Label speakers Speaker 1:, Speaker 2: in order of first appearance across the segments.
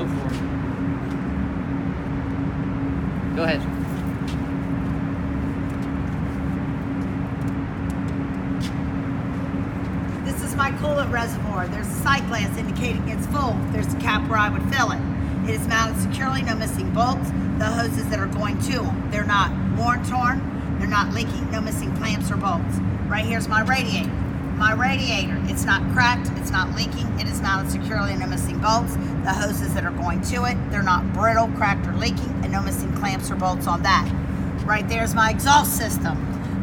Speaker 1: Go for it. Go ahead.
Speaker 2: This is my coolant reservoir. There's a sight glass indicating it's full. There's a cap where I would fill it. It is mounted securely, no missing bolts. The hoses that are going to them, they're not worn, torn, they're not leaking, no missing clamps or bolts. Right here's my radiator. My radiator, it's not cracked, it's not leaking, it is mounted securely, no missing bolts. The hoses that are going to it, they're not brittle, cracked, or leaking, and no missing clamps or bolts on that. Right there's my exhaust system.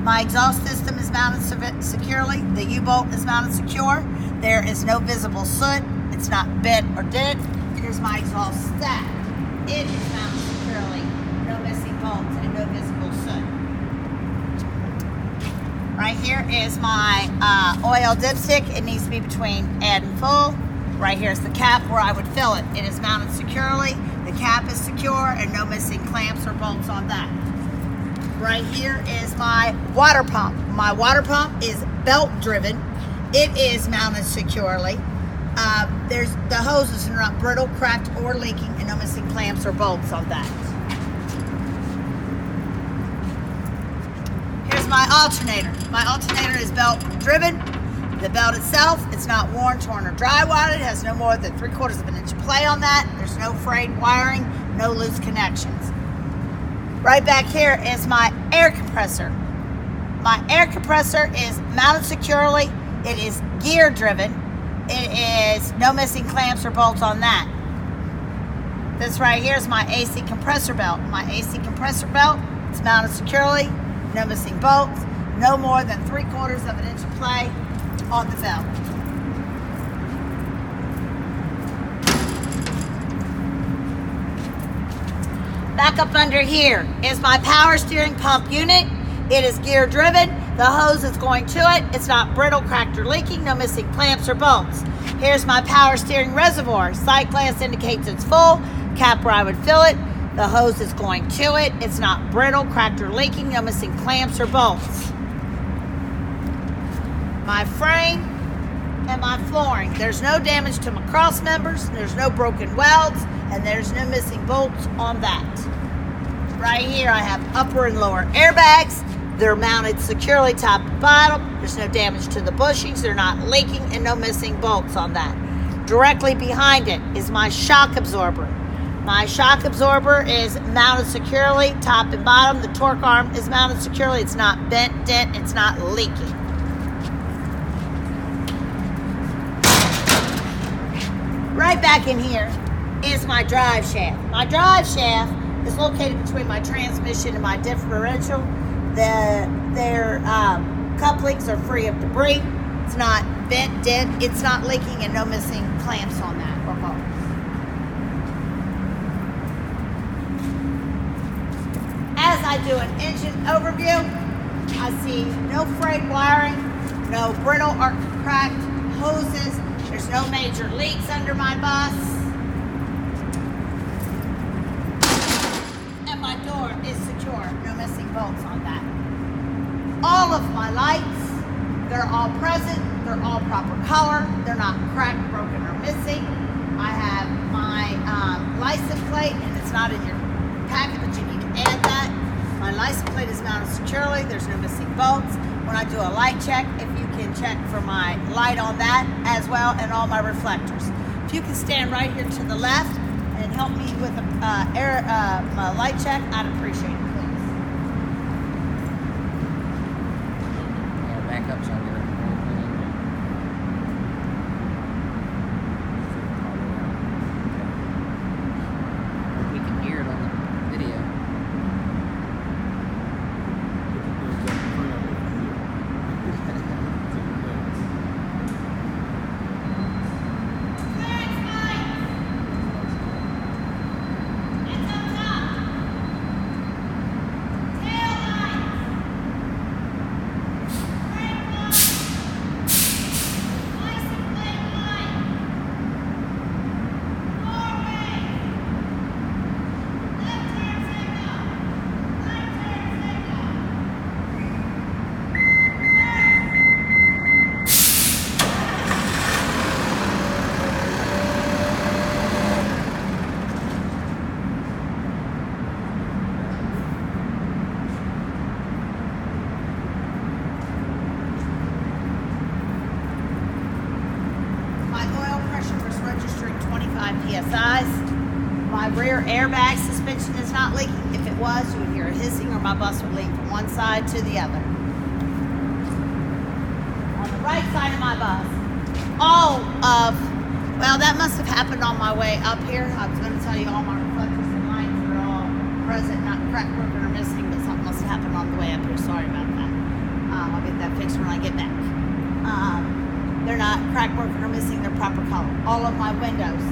Speaker 2: My exhaust system is mounted securely. The U-bolt is mounted secure. There is no visible soot. It's not bent or dent. Here's my exhaust stack. It is mounted securely. No missing bolts and no visible soot. Right here is my oil dipstick. It needs to be between add and full. Right here is the cap where I would fill it. It is mounted securely. The cap is secure and no missing clamps or bolts on that. Right here is my water pump. My water pump is belt driven. It is mounted securely. There's the hoses are not brittle, cracked, or leaking, and no missing clamps or bolts on that. Here's my alternator. My alternator is belt driven. The belt itself, it's not worn, torn, or dry wadded. It has no more than 3/4 of an inch of play on that. There's no frayed wiring, no loose connections. Right back here is my air compressor. My air compressor is mounted securely. It is gear driven. It is no missing clamps or bolts on that. This right here is my AC compressor belt. My AC compressor belt, it's mounted securely, no missing bolts, no more than 3/4 of an inch of play on the belt. Back up under here is my power steering pump unit. It is gear driven. The hose is going to it. It's not brittle, cracked, or leaking. No missing clamps or bolts. Here's my power steering reservoir. Sight glass indicates it's full. Cap where I would fill it. The hose is going to it. It's not brittle, cracked, or leaking. No missing clamps or bolts. My frame and my flooring. There's no damage to my cross members. There's no broken welds. And there's no missing bolts on that. Right here I have upper and lower airbags. They're mounted securely top and bottom. There's no damage to the bushings. They're not leaking and no missing bolts on that. Directly behind it is my shock absorber. My shock absorber is mounted securely top and bottom. The torque arm is mounted securely. It's not bent, dent, it's not leaking. Right back in here is my drive shaft. My drive shaft is located between my transmission and my differential. Their couplings are free of debris. It's not bent, dent, it's not leaking, and no missing clamps on that or bolts. As I do an engine overview, I see no frayed wiring, no brittle or cracked hoses. There's no major leaks under my bus. And my door is secure, no missing bolts on that. All of my lights, they're all present, they're all proper color, they're not cracked, broken, or missing. I have my license plate, and it's not in your packet, but you need to add that. My license plate is mounted securely, there's no missing bolts. When I do a light check, if you can check for my light on that as well, and all my reflectors. If you can stand right here to the left and help me with my light check, I'd appreciate it, please.
Speaker 1: Back up so I get it. We can hear it on the video.
Speaker 2: 5 PSIs. My rear airbag suspension is not leaking. If it was, you would hear a hissing or my bus would lean from one side to the other. On the right side of my bus, well, that must have happened on my way up here. I was going to tell you all my reflectors and lights are all present, not cracked, broken, or missing, but something must have happened on the way up here. Sorry about that. I'll get that fixed when I get back. They're not cracked, broken, or missing. They're proper color. All of my windows,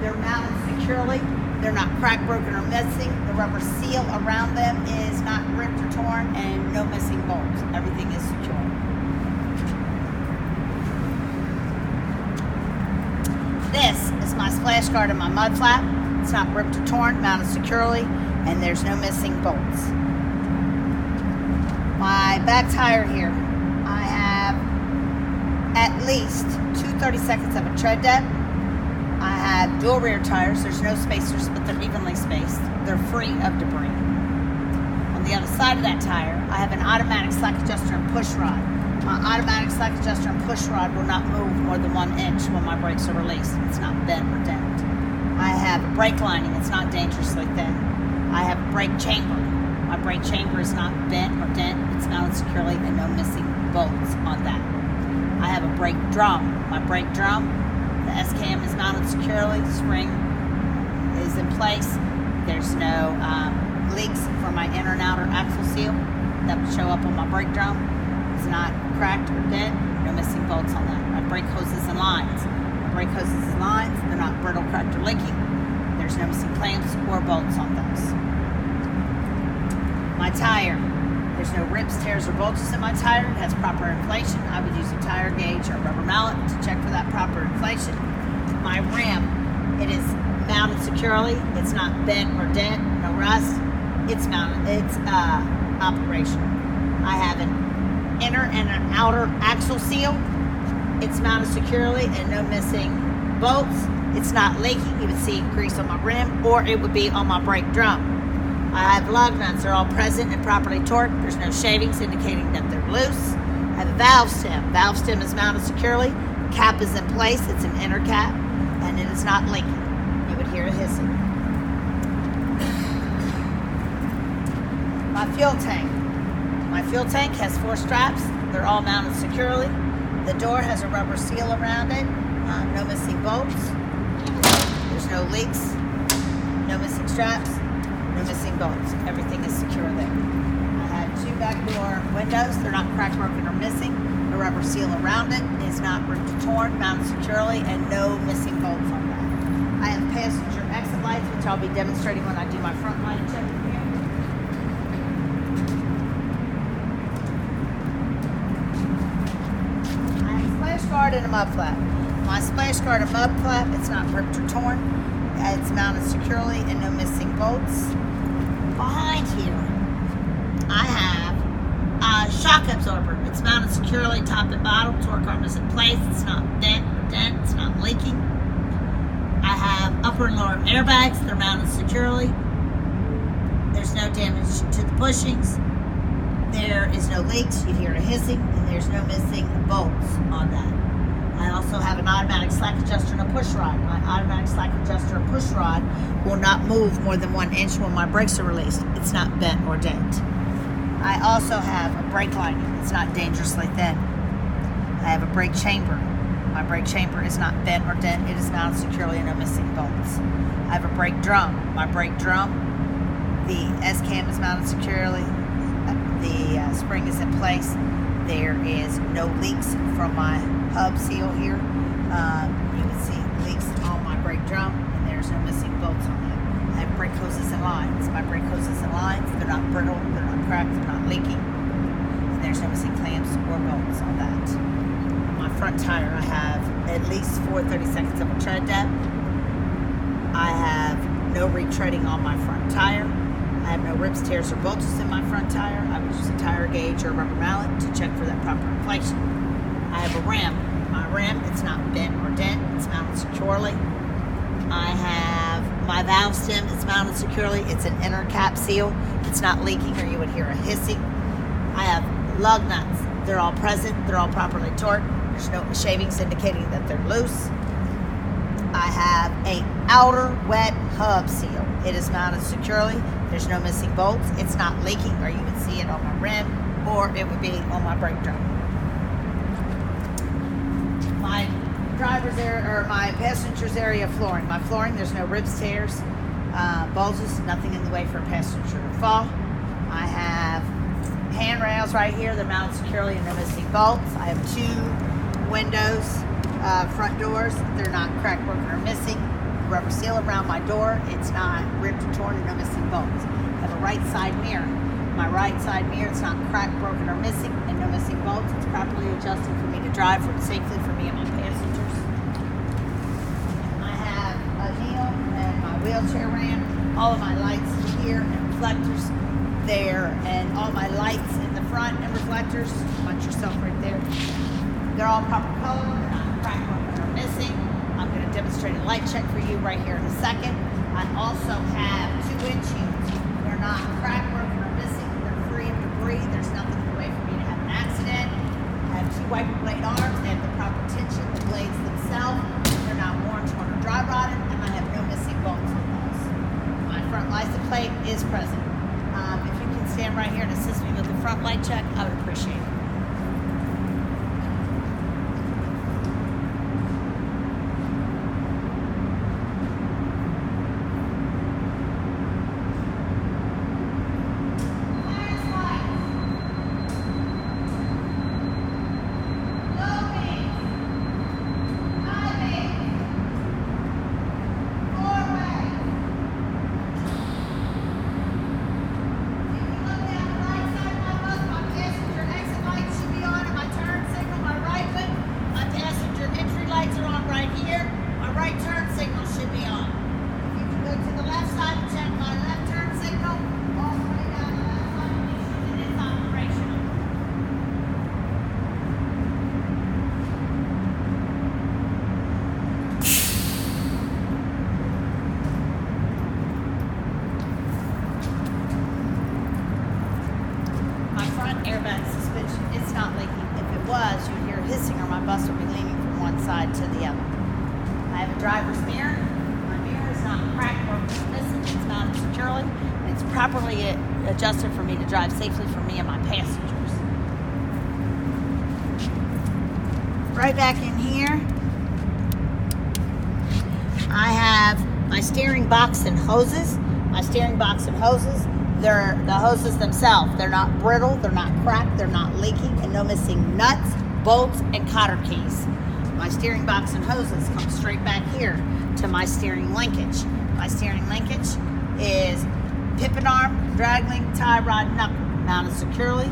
Speaker 2: they're mounted securely. They're not cracked, broken, or missing. The rubber seal around them is not ripped or torn, and no missing bolts. Everything is secure. This is my splash guard and my mud flap. It's not ripped or torn, mounted securely, and there's no missing bolts. My back tire here, I have at least 2 30-seconds of a tread depth. I have dual rear tires. There's no spacers, but they're evenly spaced. They're free of debris. On the other side of that tire, I have an automatic slack adjuster and push rod. My automatic slack adjuster and push rod will not move more than 1 inch when my brakes are released. It's not bent or dent. I have a brake lining. It's not dangerously thin. I have a brake chamber. My brake chamber is not bent or dent. It's mounted securely and no missing bolts on that. I have a brake drum. My brake drum, the SKM is mounted securely. The spring is in place. There's no leaks from my inner and outer axle seal that would show up on my brake drum. It's not cracked or bent. No missing bolts on that. My brake hoses and lines. My brake hoses and lines, they're not brittle, cracked, or leaking. There's no missing clamps or bolts on those. My tire. There's no rips, tears, or bulges in my tire. It has proper inflation. I would use a tire gauge or a rubber mallet to check for that proper inflation. My rim, it is mounted securely. It's not bent or dent, no rust. It's mounted, it's operational. I have an inner and an outer axle seal. It's mounted securely and no missing bolts. It's not leaking. You would see grease on my rim, or it would be on my brake drum. I have lug nuts. They're all present and properly torqued. There's no shavings indicating that they're loose. I have a valve stem. Valve stem is mounted securely. Cap is in place. It's an inner cap, and it is not leaking. You would hear it hissing. My fuel tank. My fuel tank has 4 straps. They're all mounted securely. The door has a rubber seal around it. No missing bolts. There's no leaks. No missing straps. No missing bolts. Everything is secure there. I have 2 back door windows. They're not cracked, broken, or missing. The rubber seal around it is not ripped or torn, mounted securely, and no missing bolts on that. I have passenger exit lights, which I'll be demonstrating when I do my front light check here. I have a splash guard and a mud flap. My splash guard and mud flap, it's not ripped or torn. It's mounted securely and no missing bolts. Behind here, I have a shock absorber. It's mounted securely, top and bottom. Torque arm is in place. It's not bent or dent. It's not leaking. I have upper and lower airbags. They're mounted securely. There's no damage to the bushings. There is no leaks. You hear a hissing, and there's no missing bolts on that. I also have an automatic slack adjuster and a push rod. My automatic slack adjuster and push rod will not move more than 1 inch when my brakes are released. It's not bent or dent. I also have a brake lining. It's not dangerously thin. I have a brake chamber. My brake chamber is not bent or dent. It is mounted securely and no missing bolts. I have a brake drum. My brake drum, the S-cam is mounted securely. The spring is in place. There is no leaks from my hub seal here. You can see leaks on my brake drum, and there's no missing bolts on that. I have brake hoses and lines. My brake hoses and lines, they're not brittle, they're not cracked, they're not leaking, and there's no missing clamps or bolts on that. On my front tire, I have at least 4 30-seconds of a tread depth. I have no retreading on my front tire. I have no rips, tears, or bulges in my front tire. I would use a tire gauge or a rubber mallet to check for that proper inflation. I have a rim. My rim, it's not bent or dent. It's mounted securely. I have my valve stem. It's mounted securely. It's an inner cap seal. It's not leaking, or you would hear a hissing. I have lug nuts. They're all present. They're all properly torqued. There's no shavings indicating that they're loose. I have a outer wet hub seal. It is mounted securely. There's no missing bolts. It's not leaking, or you would see it on my rim, or it would be on my brake drum. My driver's area, or my passenger's area flooring. My flooring, there's no ribs, tears, bulges, nothing in the way for a passenger to fall. I have handrails right here. They're mounted securely and no missing bolts. I have 2 windows, front doors. They're not cracked, broken, or missing. Rubber seal around my door. It's not ripped or torn and no missing bolts. I have a right side mirror. My right side mirror, it's not cracked, broken, or missing, and no missing bolts. It's properly adjusted for me to drive safely for me and my passengers. I have a heel and my wheelchair ramp. All of my lights here and reflectors there, and all my lights in the front and reflectors. Watch yourself right there. They're all proper color. They're not cracked, broken, or missing. I'm going to demonstrate a light check for you right here in a second. I also have 2 windshields. They're not cracked, broken, or missing. They're free of debris. There's nothing in the way for me to have an accident. I have 2 wiper blade arms. They have the proper tension. The blades themselves, they're not worn, torn, or dry rotted, and I have no missing bolts on those. My front license plate is present. If you can stand right here and assist me with the front light check, I would appreciate it. Airbag suspension, it's not leaking. If it was, you'd hear hissing or my bus would be leaning from one side to the other. I have a driver's mirror. My mirror is not cracked or missing. It's mounted securely. And it's properly adjusted for me to drive safely for me and my passengers. Right back in here, I have my steering box and hoses. My steering box and hoses, they're the hoses themselves. They're not brittle, they're not cracked, they're not leaking, and no missing nuts, bolts, and cotter keys. My steering box and hoses come straight back here to my steering linkage. My steering linkage is pivot arm, drag link, tie rod, knuckle, mounted securely.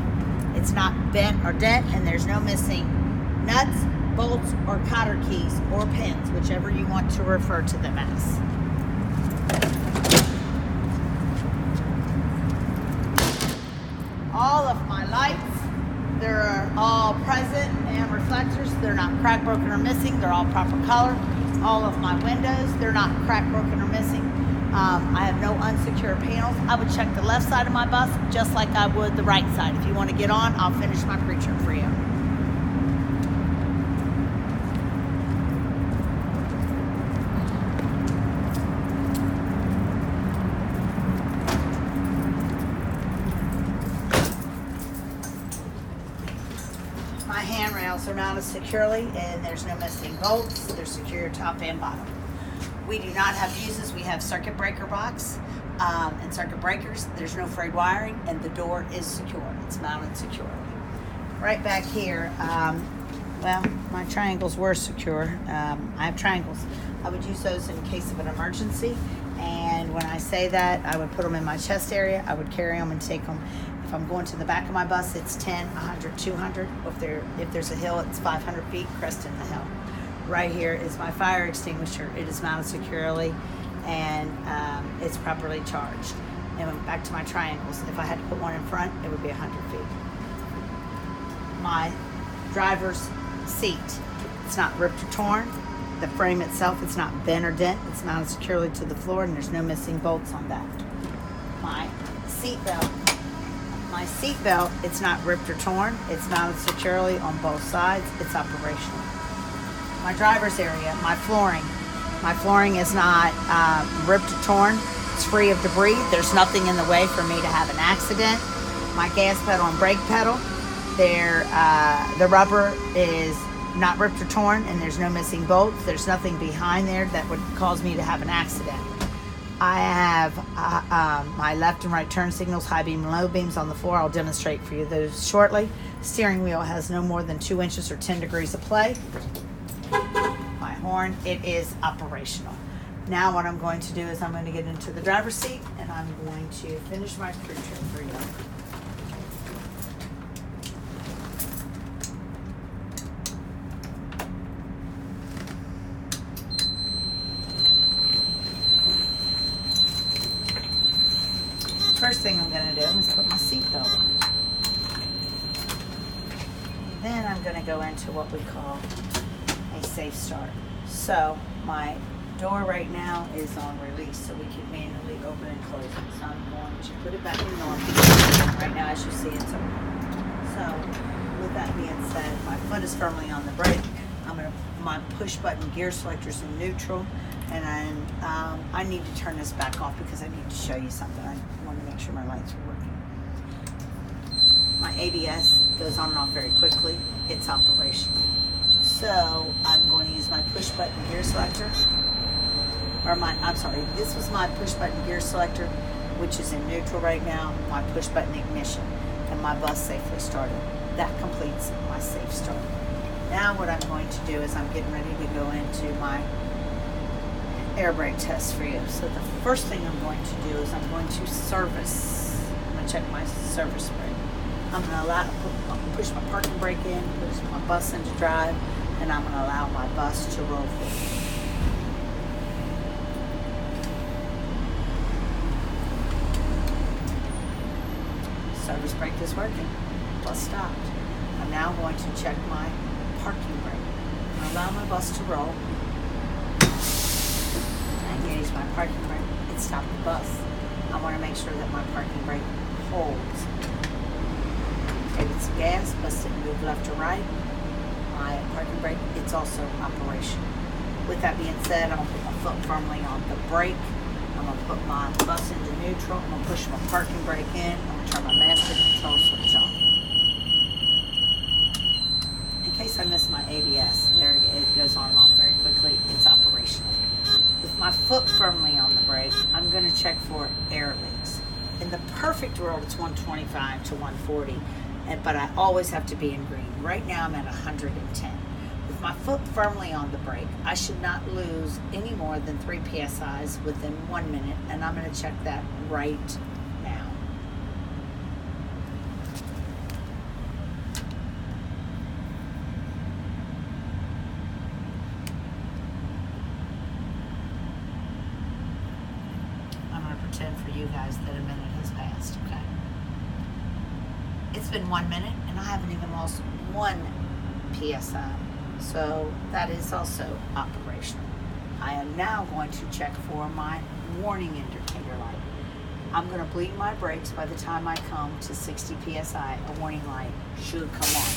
Speaker 2: It's not bent or dent, and there's no missing nuts, bolts, or cotter keys, or pins, whichever you want to refer to them as. All of my lights, they're all present and reflectors. They're not cracked, broken, or missing. They're all proper color. All of my windows, they're not cracked, broken, or missing. I have no unsecured panels. I would check the left side of my bus just like I would the right side. If you want to get on, I'll finish my pre-trip for you. My handrails are mounted securely and there's no missing bolts. They're secure top and bottom. We do not have fuses. We have circuit breaker box and circuit breakers. There's no frayed wiring and the door is secure. It's mounted securely. Right back here, well, my triangles were secure. I have triangles. I would use those in case of an emergency. And when I say that, I would put them in my chest area. I would carry them and take them. If I'm going to the back of my bus, it's 10, 100, 200. If there's a hill, it's 500 feet, cresting the hill. Right here is my fire extinguisher. It is mounted securely and it's properly charged. And back to my triangles. If I had to put one in front, it would be 100 feet. My driver's seat. It's not ripped or torn. The frame itself, it's not bent or dent. It's mounted securely to the floor and there's no missing bolts on that. My seat belt. My seat belt, it's not ripped or torn. It's mounted securely on both sides. It's operational. My driver's area, my flooring, My flooring is not ripped or torn. It's free of debris. There's nothing in the way for me to have an accident. My gas pedal and brake pedal, the rubber is not ripped or torn, and there's no missing bolts. There's nothing behind there that would cause me to have an accident. I have my left and right turn signals, high beam and low beams on the floor. I'll demonstrate for you those shortly. Steering wheel has no more than 2 inches or 10 degrees of play. My horn, it is operational. Now what I'm going to do is I'm going to get into the driver's seat and I'm going to finish my crew trip for you. First thing I'm going to do is put my seatbelt on. Then I'm going to go into what we call a safe start. So my door right now is on release, so we can manually open and close it. So I'm going to put it back in normal. Right now, as you see, it's open. So with that being said, my foot is firmly on the brake. My push button gear selector is in neutral, and I need to turn this back off because I need to show you something. I want to make sure my lights are working. My ABS goes on and off very quickly. It's operational. So I'm going to use my push button gear selector, this was my push button gear selector, which is in neutral right now, my push button ignition, and my bus safely started. That completes my safe start. Now what I'm going to do is I'm getting ready to go into my air brake test for you. So the first thing I'm going to do is I'm going to check my service brake. I'm going to push my parking brake in, push my bus into drive, and I'm going to allow my bus to roll forward. Service brake is working. Bus stopped. I'm now going to check my parking brake. I'm going to allow my bus to roll. I engage my parking brake. It stopped the bus. I want to make sure that my parking brake holds. Gave it some gas, bus didn't move left or right. My parking brake, it's also operational. With that being said, I'm going to put my foot firmly on the brake. I'm going to put my bus into neutral. I'm going to push my parking brake in. I'm going to turn my master control switch on. In case I miss my ABS, there it goes on and off very quickly. It's operational. With my foot firmly on the brake, I'm going to check for air leaks. In the perfect world, it's 125 to 140, but I always have to be in green. Right now, I'm at 110. With my foot firmly on the brake, I should not lose any more than 3 psi's within 1 minute, and I'm going to check that right now. I'm going to pretend for you guys that a minute has passed, okay? It's been 1 minute, and I haven't even lost 1 psi. So that is also operational. I am now going to check for my warning indicator light. I'm going to bleed my brakes. By the time I come to 60 psi, a warning light should come on.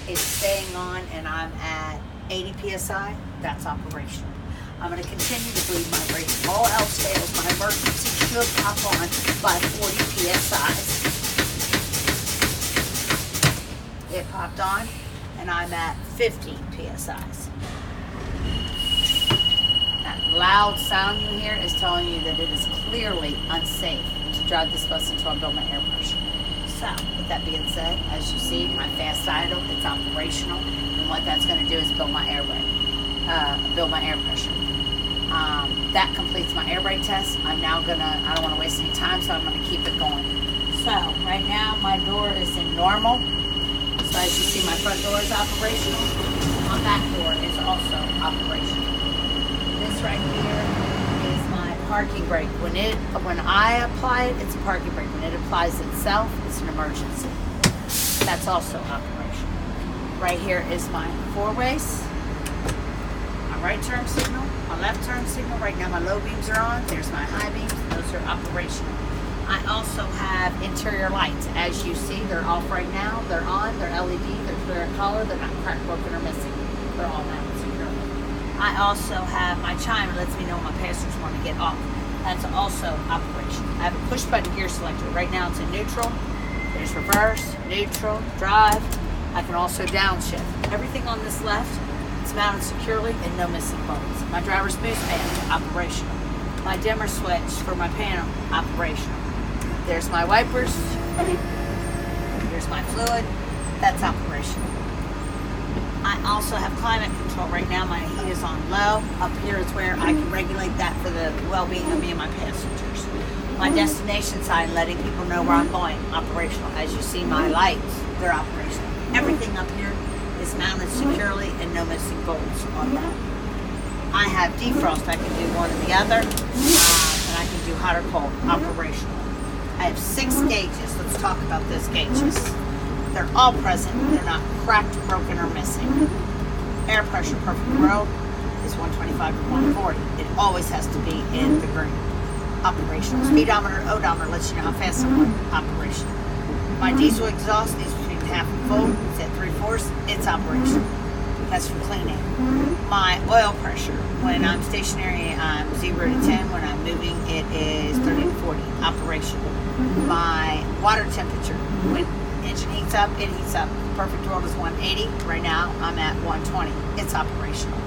Speaker 2: It's staying on and I'm at 80 psi. That's operational. I'm going to continue to bleed my brakes. All else fails, my emergency should pop on by 40 psi's. It popped on, and I'm at 50 psi's. That loud sound you hear is telling you that it is clearly unsafe to drive this bus until I build my air pressure. So, with that being said, as you see, my fast idle, it's operational, and what that's going to do is build my air brake, build my air pressure. That completes my air brake test. I don't want to waste any time, so I'm going to keep it going. So, right now, my door is in normal. So as you see, my front door is operational. My back door is also operational. This right here is my parking brake. When I apply it, it's a parking brake. When it applies itself, it's an emergency. That's also operational. Right here is my four-ways, my right turn signal, my left turn signal. Right now my low beams are on. There's my high beams. Those are operational. I also have interior lights. As you see, they're off right now. They're on. They're LED. They're clear collar. They're not cracked, broken, or missing. They're all mounted securely. I also have my chime that lets me know when my passengers want to get off. That's also operation. I have a push button gear selector. Right now it's in neutral. There's reverse, neutral, drive. I can also downshift. Everything on this left is mounted securely and no missing bolts. My driver's boost pan, operational. My dimmer switch for my panel, operational. There's my wipers. There's my fluid. That's operational. I also have climate control. Right now my heat is on low. Up here is where I can regulate that for the well-being of me and my passengers. My destination sign letting people know where I'm going, operational. As you see my lights, they're operational. Everything up here is mounted securely and no missing bolts on that. I have defrost. I can do one or the other, and I can do hot or cold, operational. I have 6 gauges. Let's talk about those gauges. They're all present. They're not cracked, broken, or missing. Air pressure perfect row is 125 to 140. It always has to be in the green. Operational. Speedometer, odometer lets you know how fast I'm going. Operational. My diesel exhaust is between half and full. It's at 3/4. It's operational. That's for cleaning. My oil pressure, when I'm stationary, I'm 0 to 10. When I'm moving, it is 30 to 40. Operational. My water temperature, when engine heats up, it heats up. Perfect world is 180. Right now, I'm at 120. It's operational.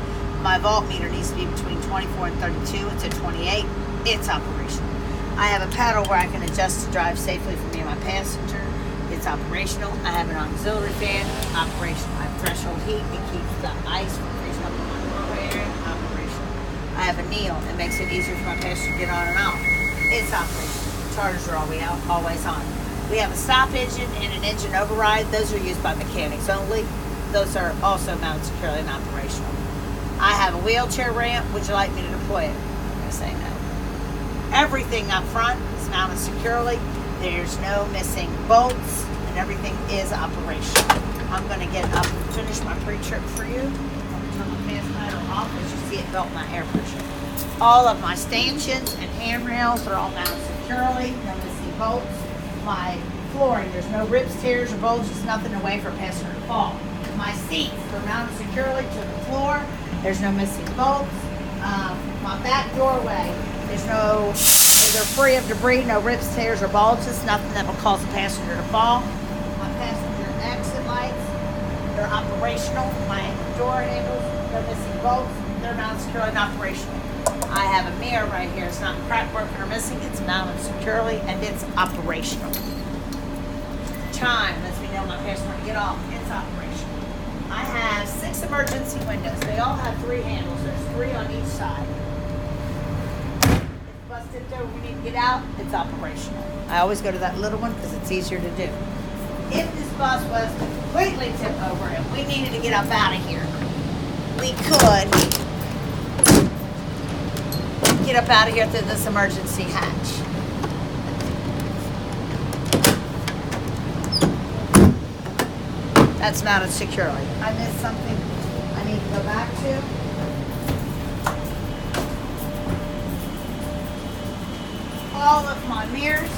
Speaker 2: My voltmeter needs to be between 24 and 32. It's at 28. It's operational. I have a paddle where I can adjust to drive safely for me and my passenger. It's operational. I have an auxiliary fan. Operational. I have threshold heat. It keeps the ice from freezing up in my doorway area. Operational. I have a kneel. It makes it easier for my passenger to get on and off. It's operational. Chargers are always on. We have a stop engine and an engine override. Those are used by mechanics only. Those are also mounted securely and operational. I have a wheelchair ramp. Would you like me to deploy it? I'm going to say no. Everything up front is mounted securely. There's no missing bolts, and everything is operational. I'm going to get up and finish my pre-trip for you. I'm going to turn the fast idle off. As you see, it built my air pressure. All of my stanchions and handrails are all mounted securely. No missing bolts. My flooring, there's no rips, tears, or bulges, nothing away for a passenger to fall. My seats, they're mounted securely to the floor. There's no missing bolts. My back doorway, they're free of debris, no rips, tears, or bulges, nothing that will cause a passenger to fall. My passenger exit lights, they're operational. My door handles, no missing bolts, they're mounted securely and operational. I have a mirror right here. It's not cracked, broken, or missing. It's mounted securely and it's operational. Chime lets me know my passenger to get off. It's operational. I have 6 emergency windows. They all have 3 handles. There's 3 on each side. Bus tipped over, we need to get out, it's operational. I always go to that little one because it's easier to do. If this bus was completely tipped over and we needed to get up out of here, we could get up out of here through this emergency hatch. That's mounted securely. I missed something I need to go back to. All of my mirrors,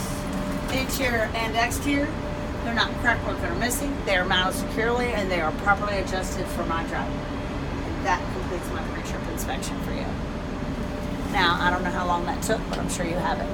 Speaker 2: interior and exterior, they're not cracked, broken, or missing. They are mounted securely and they are properly adjusted for my driving. And that completes my pre-trip inspection for you. Now, I don't know how long that took, but I'm sure you have it.